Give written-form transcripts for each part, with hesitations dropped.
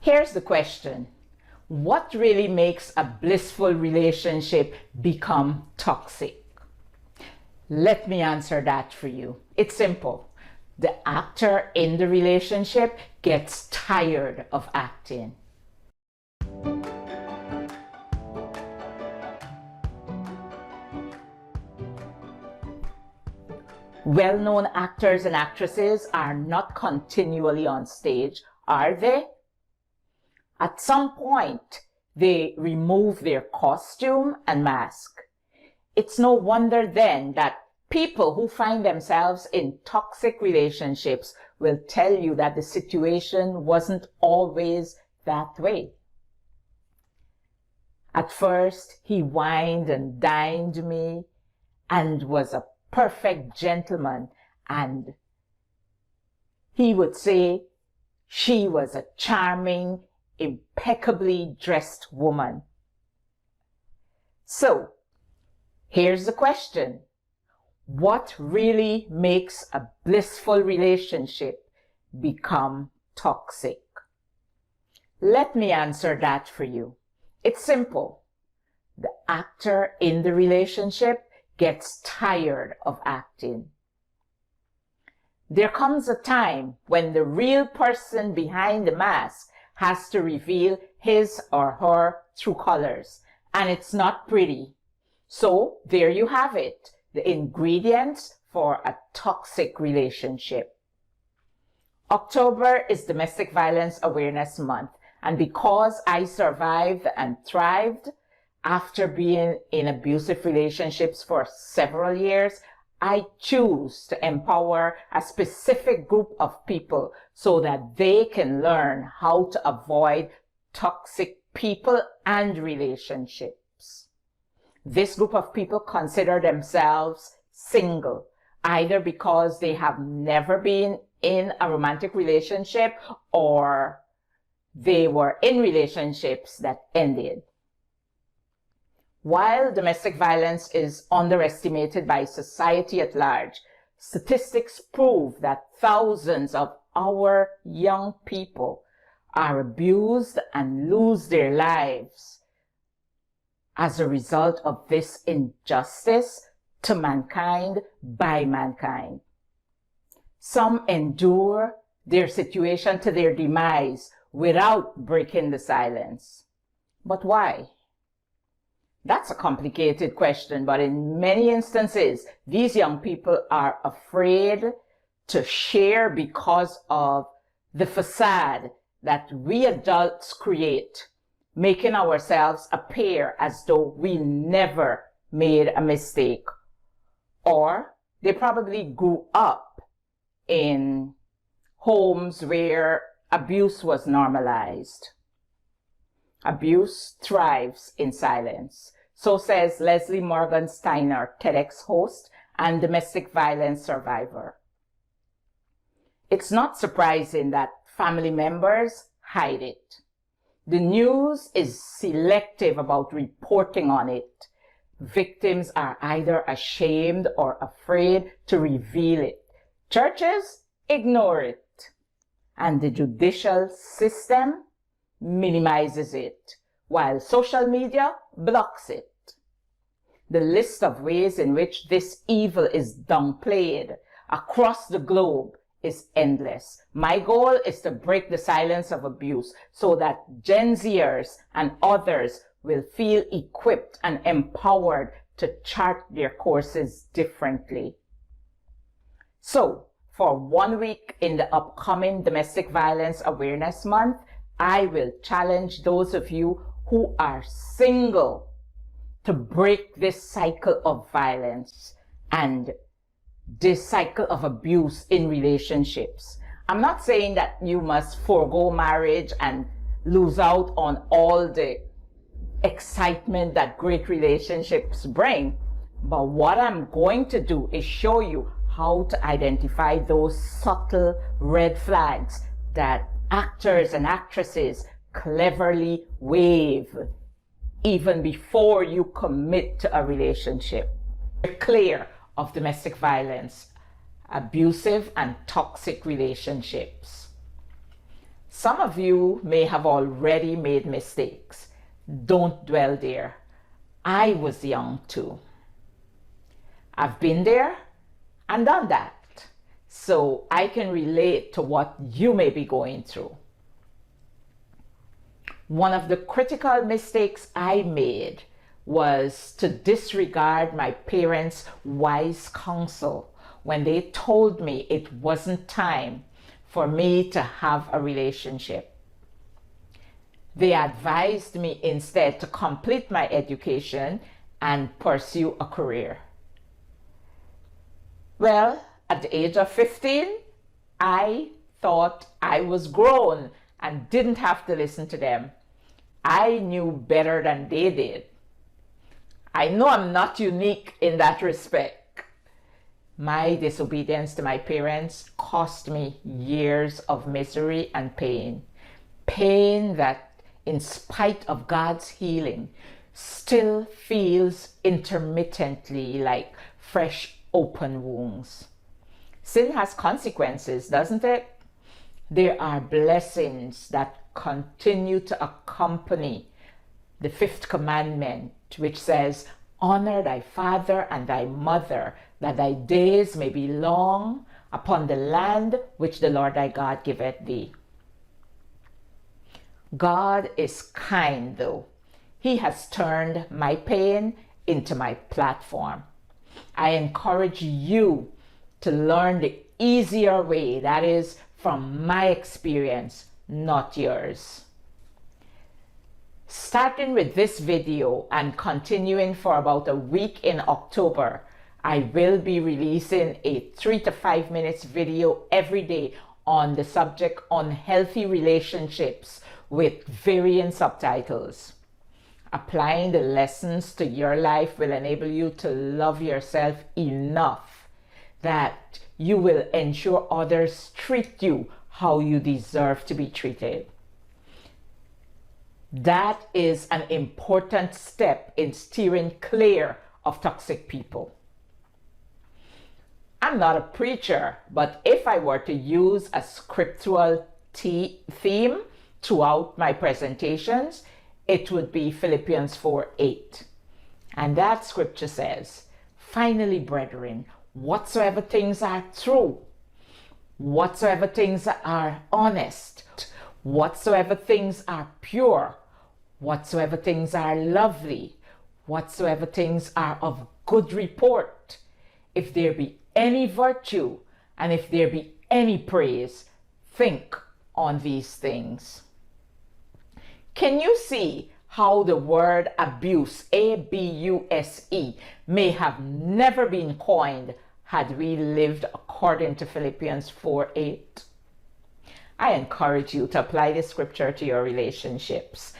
Here's the question. What really makes a blissful relationship become toxic? Let me answer that for you. It's simple. The actor in the relationship gets tired of acting. Well-known actors and actresses are not continually on stage, are they? At some point, they remove their costume and mask. It's no wonder then that people who find themselves in toxic relationships will tell you that the situation wasn't always that way. At first, he wined and dined me and was a perfect gentleman, and he would say she was a charming, impeccably dressed woman. So, here's the question. What really makes a blissful relationship become toxic? Let me answer that for you. It's simple. The actor in the relationship gets tired of acting. There comes a time when the real person behind the mask has to reveal his or her true colors, and it's not pretty. So there you have it, the ingredients for a toxic relationship. October is Domestic Violence Awareness Month, and because I survived and thrived after being in abusive relationships for several years, I choose to empower a specific group of people so that they can learn how to avoid toxic people and relationships. This group of people consider themselves single, either because they have never been in a romantic relationship or they were in relationships that ended. While domestic violence is underestimated by society at large, statistics prove that thousands of our young people are abused and lose their lives as a result of this injustice to mankind by mankind. Some endure their situation to their demise without breaking the silence. But why? That's a complicated question, but in many instances, these young people are afraid to share because of the facade that we adults create, making ourselves appear as though we never made a mistake. Or they probably grew up in homes where abuse was normalized. Abuse thrives in silence. So says Leslie Morgan Steiner, TEDx host and domestic violence survivor. It's not surprising that family members hide it. The news is selective about reporting on it. Victims are either ashamed or afraid to reveal it. Churches ignore it. And the judicial system minimizes it, while social media blocks it. The list of ways in which this evil is downplayed across the globe is endless. My goal is to break the silence of abuse so that Gen Zers and others will feel equipped and empowered to chart their courses differently. So, for 1 week in the upcoming Domestic Violence Awareness Month, I will challenge those of you who are single to break this cycle of violence and this cycle of abuse in relationships. I'm not saying that you must forego marriage and lose out on all the excitement that great relationships bring, but what I'm going to do is show you how to identify those subtle red flags that actors and actresses cleverly wave even before you commit to a relationship. We're clear of domestic violence, abusive and toxic relationships. Some of you may have already made mistakes. Don't dwell there. I was young too. I've been there and done that, so I can relate to what you may be going through. One of the critical mistakes I made was to disregard my parents' wise counsel when they told me it wasn't time for me to have a relationship. They advised me instead to complete my education and pursue a career. Well, at the age of 15, I thought I was grown and didn't have to listen to them. I knew better than they did. I know I'm not unique in that respect. My disobedience to my parents cost me years of misery and pain. Pain that, in spite of God's healing, still feels intermittently like fresh open wounds. Sin has consequences, doesn't it? There are blessings that continue to accompany the fifth commandment, which says, "Honor thy father and thy mother, that thy days may be long upon the land which the Lord thy God giveth thee." God is kind, though. He has turned my pain into my platform. I encourage you to learn the easier way, that is, from my experience, not yours. Starting with this video and continuing for about a week in October, I will be releasing a 3 to 5 minutes video every day on the subject unhealthy relationships with varying subtitles. Applying the lessons to your life will enable you to love yourself enough that you will ensure others treat you how you deserve to be treated. That is an important step in steering clear of toxic people. I'm not a preacher, but if I were to use a scriptural theme throughout my presentations, it would be Philippians 4:8. And that scripture says, "Finally, brethren, whatsoever things are true, whatsoever things are honest, whatsoever things are pure, whatsoever things are lovely, whatsoever things are of good report, if there be any virtue, and if there be any praise, think on these things." Can you see how the word abuse, abuse, may have never been coined had we lived according to Philippians 4:8? I encourage you to apply this scripture to your relationships.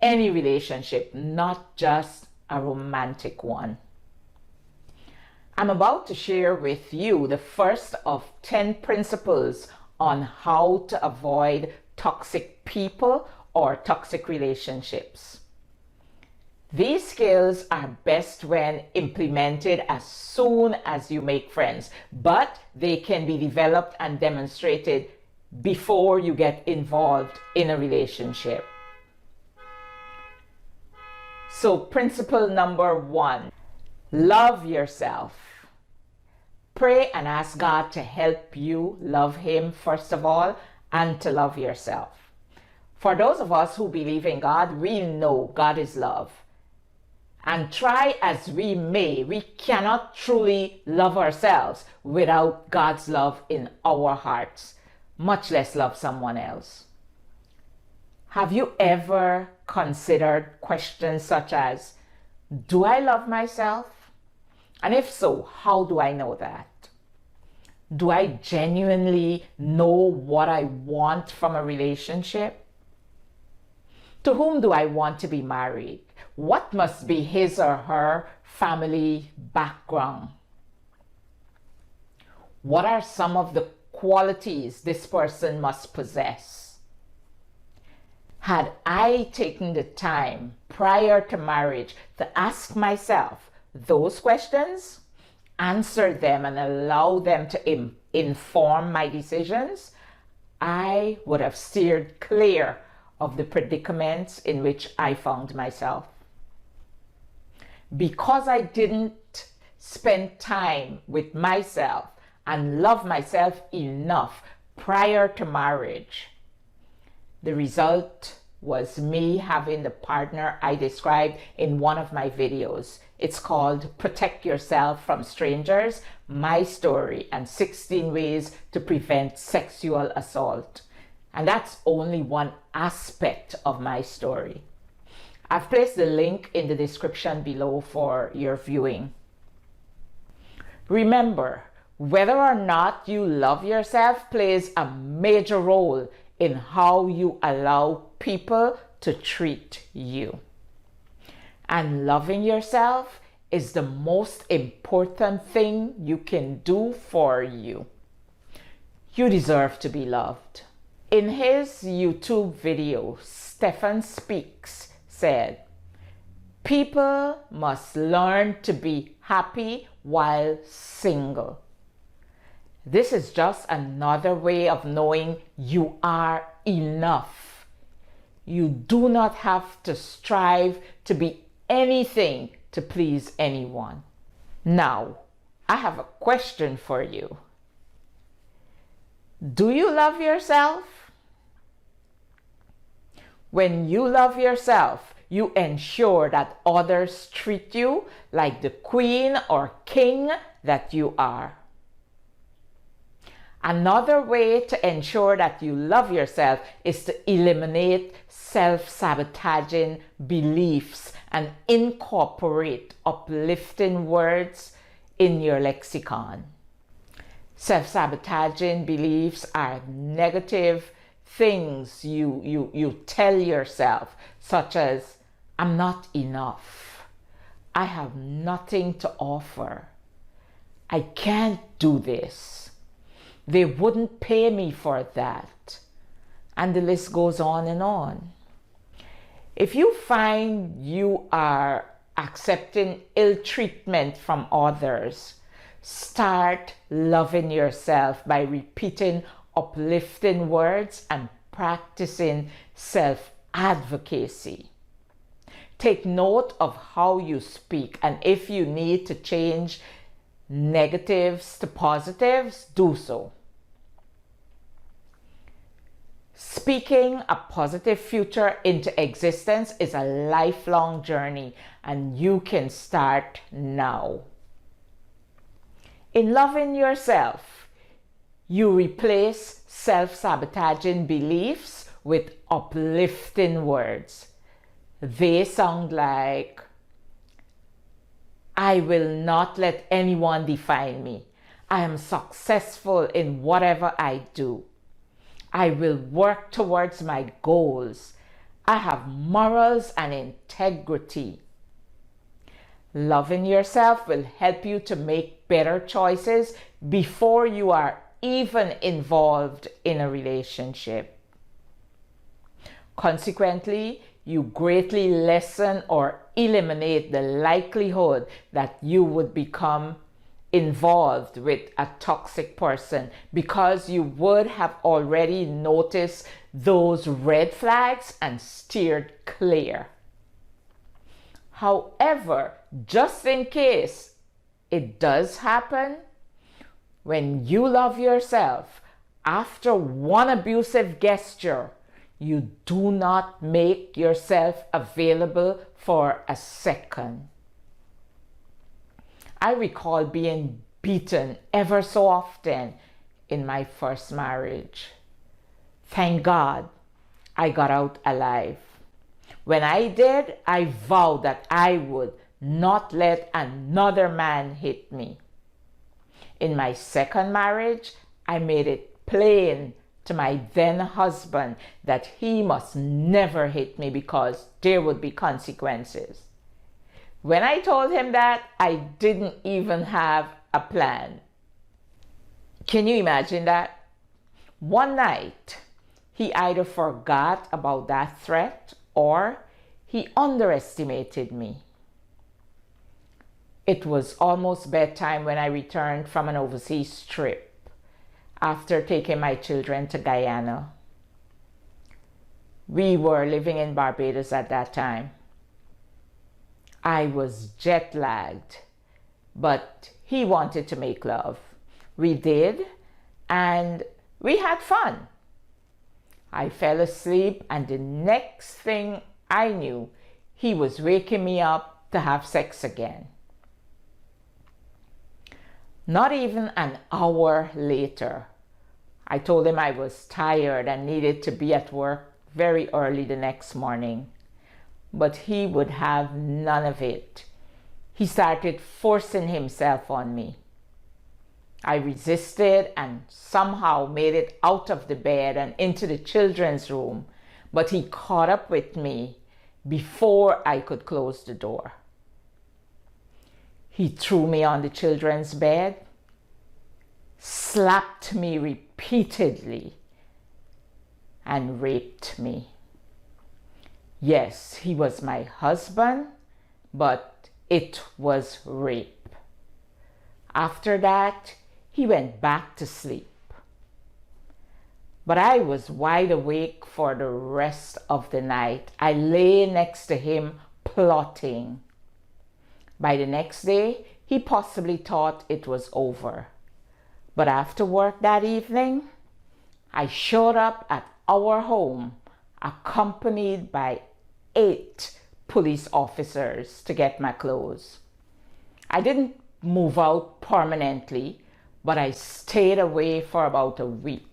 Any relationship, not just a romantic one. I'm about to share with you the first of 10 principles on how to avoid toxic people or toxic relationships. These skills are best when implemented as soon as you make friends, but they can be developed and demonstrated before you get involved in a relationship. So, principle number 1, love yourself. Pray and ask God to help you love Him first of all, and to love yourself. For those of us who believe in God, we know God is love. And try as we may, we cannot truly love ourselves without God's love in our hearts, much less love someone else. Have you ever considered questions such as, do I love myself? And if so, how do I know that? Do I genuinely know what I want from a relationship? To whom do I want to be married? What must be his or her family background? What are some of the qualities this person must possess? Had I taken the time prior to marriage to ask myself those questions, answer them, and allow them to inform my decisions, I would have steered clear of the predicaments in which I found myself. Because I didn't spend time with myself and love myself enough prior to marriage, the result was me having the partner I described in one of my videos. It's called Protect Yourself from Strangers, My Story and 16 Ways to Prevent Sexual Assault. And that's only one aspect of my story. I've placed the link in the description below for your viewing. Remember, whether or not you love yourself plays a major role in how you allow people to treat you. And loving yourself is the most important thing you can do for you. You deserve to be loved. In his YouTube video, Stefan Speaks said, "People must learn to be happy while single." This is just another way of knowing you are enough. You do not have to strive to be anything to please anyone. Now, I have a question for you. Do you love yourself? When you love yourself, you ensure that others treat you like the queen or king that you are. Another way to ensure that you love yourself is to eliminate self-sabotaging beliefs and incorporate uplifting words in your lexicon. Self-sabotaging beliefs are negative things you tell yourself, such as, "I'm not enough. I have nothing to offer. I can't do this. They wouldn't pay me for that." And the list goes on and on. If you find you are accepting ill treatment from others, start loving yourself by repeating uplifting words and practicing self-advocacy. Take note of how you speak, and if you need to change negatives to positives, do so. Speaking a positive future into existence is a lifelong journey, and you can start now. In loving yourself, you replace self-sabotaging beliefs with uplifting words. They sound like, "I will not let anyone define me. I am successful in whatever I do. I will work towards my goals. I have morals and integrity." Loving yourself will help you to make better choices before you are even involved in a relationship. Consequently, you greatly lessen or eliminate the likelihood that you would become involved with a toxic person, because you would have already noticed those red flags and steered clear. However, just in case it does happen, when you love yourself, after one abusive gesture, you do not make yourself available for a second. I recall being beaten ever so often in my first marriage. Thank God I got out alive. When I did, I vowed that I would not let another man hit me. In my second marriage, I made it plain to my then husband that he must never hit me because there would be consequences. When I told him that, I didn't even have a plan. Can you imagine that? One night, he either forgot about that threat or he underestimated me. It was almost bedtime when I returned from an overseas trip. after taking my children to Guyana. We were living in Barbados at that time. I was jet lagged, but he wanted to make love. We did, and we had fun. I fell asleep, and the next thing I knew, he was waking me up to have sex again. Not even an hour later, I told him I was tired and needed to be at work very early the next morning. But he would have none of it. He started forcing himself on me. I resisted and somehow made it out of the bed and into the children's room, but he caught up with me before I could close the door. He threw me on the children's bed, slapped me repeatedly, and raped me. Yes, he was my husband, but it was rape. After that, he went back to sleep. But I was wide awake for the rest of the night. I lay next to him plotting. By the next day, he possibly thought it was over. But after work that evening, I showed up at our home accompanied by 8 police officers to get my clothes. I didn't move out permanently, but I stayed away for about a week.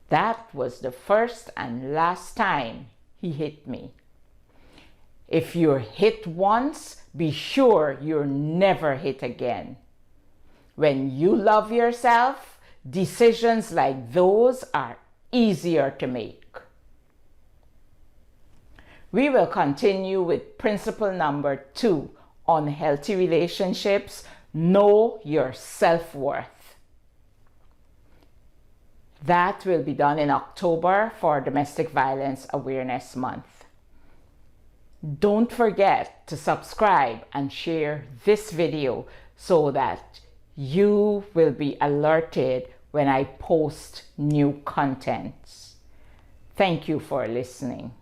That was the first and last time he hit me. If you're hit once, be sure you're never hit again. When you love yourself, decisions like those are easier to make. We will continue with principle number 2 on healthy relationships. Know your self-worth. That will be done in October for Domestic Violence Awareness Month. Don't forget to subscribe and share this video so that you will be alerted when I post new contents. Thank you for listening.